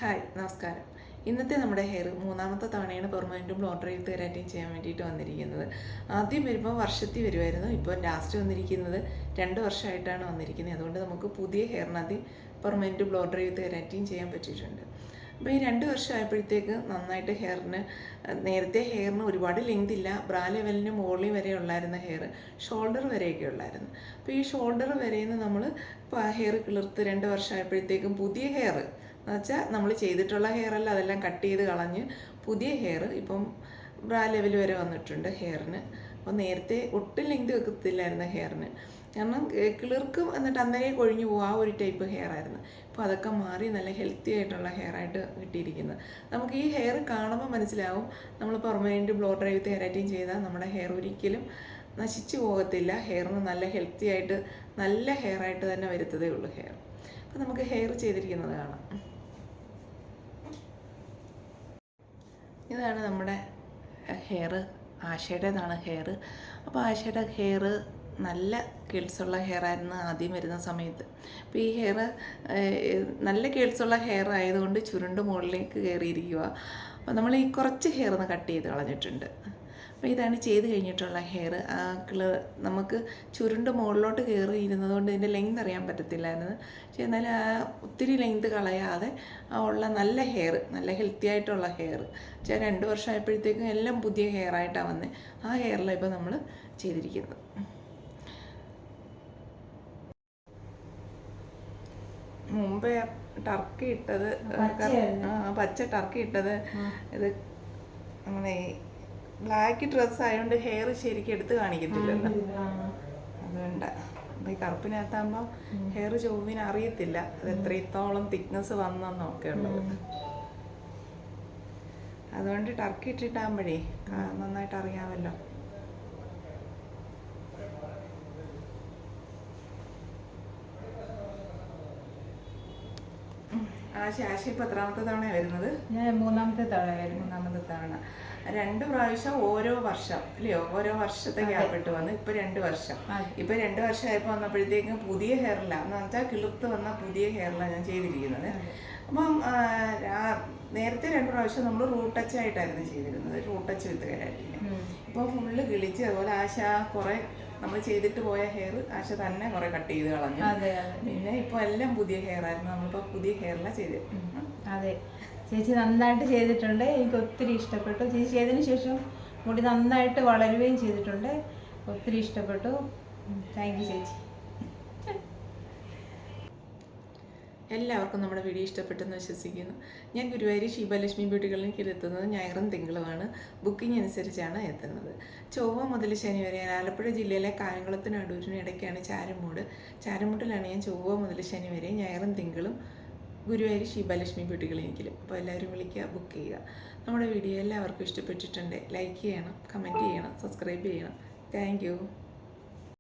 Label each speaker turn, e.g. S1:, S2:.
S1: Hi, നമസ്കാരം. ഇന്നത്തെ നമ്മുടെ ഹെയർ മൂന്നാമത്തെ തവണയാണ് പെർമനൻറ്റും ബ്ലോട്ടറിയും തെറാറ്റിയും ചെയ്യാൻ വേണ്ടിയിട്ട് വന്നിരിക്കുന്നത്. ആദ്യം വരുമ്പോൾ വർഷത്തിൽ വരുമായിരുന്നു. ഇപ്പോൾ ലാസ്റ്റ് വന്നിരിക്കുന്നത് 2 വർഷമായിട്ടാണ് വന്നിരിക്കുന്നത്. അതുകൊണ്ട് നമുക്ക് പുതിയ ഹെയറിനകത്ത് പെർമനൻറ്റ് ബ്ലോട്ടറിയും തെറാറ്റിയും ചെയ്യാൻ പറ്റിയിട്ടുണ്ട്. അപ്പോൾ ഈ 2 വർഷമായപ്പോഴത്തേക്ക് നന്നായിട്ട് നേരത്തെ ഹെയറിന് ഒരുപാട് ലെങ്ത് ഇല്ല, ബ്രാ ലെവലിന് മുകളിൽ വരെ ഉള്ളായിരുന്ന ഹെയർ ഷോൾഡർ വരെയൊക്കെ ഉള്ളായിരുന്നു. അപ്പോൾ ഈ ഷോൾഡർ വരെയെന്ന് നമ്മൾ ഹെയർ കിളിർത്ത് 2 വർഷമായപ്പോഴത്തേക്കും പുതിയ ഹെയർ എന്നുവെച്ചാൽ നമ്മൾ ചെയ്തിട്ടുള്ള ഹെയർ അല്ല, അതെല്ലാം കട്ട് ചെയ്ത് കളഞ്ഞ് പുതിയ ഹെയർ ഇപ്പം ബ്രാ ലെവൽ വരെ വന്നിട്ടുണ്ട് ഹെയറിന്. അപ്പോൾ നേരത്തെ ഒട്ടും ലെങ്ത് വെക്കത്തില്ലായിരുന്നു ഹെയറിന്, കാരണം കിളിർക്കും എന്നിട്ട് അന്നേരം കൊഴിഞ്ഞു പോകും, ആ ഒരു ടൈപ്പ് ഹെയർ ആയിരുന്നു. അപ്പോൾ അതൊക്കെ മാറി നല്ല ഹെൽത്തി ആയിട്ടുള്ള ഹെയർ ആയിട്ട് കിട്ടിയിരിക്കുന്നത്. നമുക്ക് ഈ ഹെയർ കാണുമ്പോൾ മനസ്സിലാവും നമ്മൾ പെർമനൻറ്റ് ബ്ലോ ഡ്രൈ തെറാറ്റിയും ചെയ്താൽ നമ്മുടെ ഹെയർ ഒരിക്കലും നശിച്ചു പോകത്തില്ല. ഹെയറിന് നല്ല ഹെൽത്തി ആയിട്ട് നല്ല ഹെയർ ആയിട്ട് തന്നെ വരുത്തതേ ഉള്ളൂ ഹെയർ. അപ്പോൾ നമുക്ക് ഹെയർ ചെയ്തിരിക്കുന്നത് കാണാം. ഇതാണ് നമ്മുടെ ഹെയർ, ആശയുടേതാണ് ഹെയർ. അപ്പോൾ ആശയുടെ ഹെയർ നല്ല കേൾസുള്ള ഹെയർ ആയിരുന്നു ആദ്യം വരുന്ന സമയത്ത്. അപ്പോൾ ഈ ഹെയർ നല്ല കേൾസുള്ള ഹെയർ ആയതുകൊണ്ട് ചുരുണ്ട് മുകളിലേക്ക് കയറിയിരിക്കുക. അപ്പോൾ നമ്മൾ ഈ കുറച്ച് ഹെയർ ഒന്ന് കട്ട് ചെയ്ത് കളഞ്ഞിട്ടുണ്ട്. അപ്പോൾ ഇതാണ് ചെയ്ത് കഴിഞ്ഞിട്ടുള്ള ഹെയർ. നമുക്ക് ചുരുണ്ട് മുകളിലോട്ട് കയറി ഇരുന്നതുകൊണ്ട് ഇതിൻ്റെ ലെങ്ത് അറിയാൻ പറ്റത്തില്ലായിരുന്നു. പക്ഷേ എന്നാലും ഒത്തിരി ലെങ്ത് കളയാതെ ഉള്ള നല്ല ഹെയർ, നല്ല ഹെൽത്തി ആയിട്ടുള്ള ഹെയർ. പക്ഷേ 2 വർഷമായപ്പോഴത്തേക്കും എല്ലാം പുതിയ ഹെയർ ആയിട്ടാണ് വന്നത്. ആ ഹെയറിലാണ് ഇപ്പോൾ നമ്മൾ ചെയ്തിരിക്കുന്നത്. മുമ്പേ ടർക്കി ഇട്ടത്, പച്ച ടർക്കി ഇട്ടത്, ഇത് അങ്ങനെ ബ്ലാക്ക് ഡ്രസ്സ് ആയതുകൊണ്ട് ഹെയർ ശരിക്കും എടുത്ത് കാണിക്കത്തില്ലല്ലോ, അതുകൊണ്ട്. അപ്പോൾ ഈ കറുപ്പിനകത്താകുമ്പോൾ ഹെയർ ചൊവ്വിന് അറിയത്തില്ല അത് എത്രത്തോളം തിക്നെസ് വന്നെന്നൊക്കെ ഉള്ളത്. അതുകൊണ്ട് ടർക്കി ഇട്ടിട്ടാകുമ്പോഴേ നന്നായിട്ട് അറിയാമല്ലോ. ആശ ഇപ്പോൾ എത്രാമത്തെ തവണയാണ് വരുന്നത്?
S2: ഞാൻ മൂന്നാമത്തെ തവണ.
S1: 2 പ്രാവശ്യം ഓരോ വർഷം അല്ലയോ, ഓരോ വർഷത്തെ ഗ്യാപ്പിട്ട് വന്ന് ഇപ്പൊ 2 വർഷം. ഇപ്പൊ 2 വർഷമായപ്പോൾ വന്നപ്പോഴത്തേക്കും പുതിയ ഹെയറില്ല എന്ന് വെച്ചാൽ കിളിർത്ത് വന്ന പുതിയ ഹെയറിലാണ് ഞാൻ ചെയ്തിരിക്കുന്നത്. അപ്പം നേരത്തെ 2 പ്രാവശ്യം നമ്മൾ റൂട്ട് ടച്ച് ആയിട്ടായിരുന്നു ചെയ്തിരുന്നത്, റൂട്ട് ടച്ച് വിത്ത് കെരാറ്റിന്. ഇപ്പോൾ ഫുള്ള് കിളിച്ച്, അതുപോലെ ആശ കുറെ നമ്മൾ ചെയ്തിട്ട് പോയ ഹെയർ ആശ തന്നെ കുറെ കട്ട് ചെയ്ത് കളഞ്ഞു. പിന്നെ ഇപ്പോൾ എല്ലാം പുതിയ ഹെയർ ആയിരുന്നു, നമ്മളിപ്പോൾ പുതിയ ഹെയറിലാണ് ചെയ്തത്.
S2: അതെ, ചേച്ചി നന്നായിട്ട് ചെയ്തിട്ടുണ്ട്, എനിക്ക് ഒത്തിരി ഇഷ്ടപ്പെട്ടു. ചേച്ചി ചെയ്തതിന് ശേഷം മുടി നന്നായിട്ട് വളരുകയും ചെയ്തിട്ടുണ്ട്, ഒത്തിരി ഇഷ്ടപ്പെട്ടു. താങ്ക് യു ചേച്ചി.
S1: എല്ലാവർക്കും നമ്മുടെ വീഡിയോ ഇഷ്ടപ്പെട്ടെന്ന് വിശ്വസിക്കുന്നു. ഞാൻ ഗുരുവായൂർ ശിവലക്ഷ്മി ബ്യൂട്ടി ക്ലിനിക്കിൽ എത്തുന്നത് ഞായറും തിങ്കളുമാണ്. ബുക്കിംഗ് അനുസരിച്ചാണ് എത്തുന്നത്. ചൊവ്വ മുതൽ ശനി വരെ. ആലപ്പുഴ ജില്ലയിലെ കായംകുളത്തിനും അടൂരിനും ഇടയ്ക്കാണ് ചാരമൂട്. ചാരമൂട്ടിലാണ് ഞാൻ ചൊവ്വ മുതൽ ശനി വരെ, ഞായറും തിങ്കളും ഗുരുവായൂർ ശിവലക്ഷ്മി ബ്യൂട്ടി ക്ലിനിക്കിലും. അപ്പോൾ എല്ലാവരും വിളിക്കുക, ബുക്ക് ചെയ്യുക. നമ്മുടെ വീഡിയോ എല്ലാവർക്കും ഇഷ്ടപ്പെട്ടിട്ടുണ്ട്. ലൈക്ക് ചെയ്യണം, കമൻറ്റ് ചെയ്യണം, സബ്സ്ക്രൈബ് ചെയ്യണം. Thank you.